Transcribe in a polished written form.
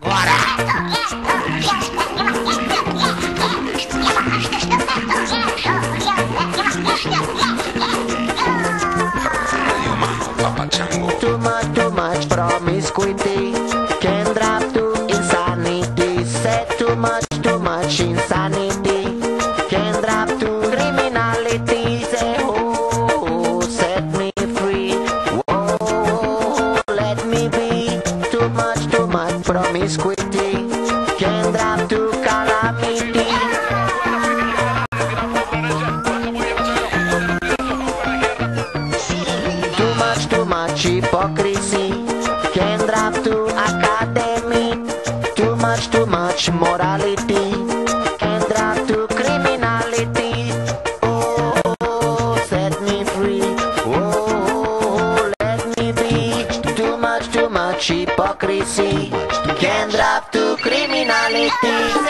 Too much promiscuity can drop to insanity. Said too much insanity can drop to criminality. Say, oh, set me free. Whoa, let me be. Too much promiscuity can drop to calamity. Too much hypocrisy can drop to academy. Too much morality can drop to criminality. Oh, set me free. Oh, let me be. Too much hypocrisy can drop to criminality.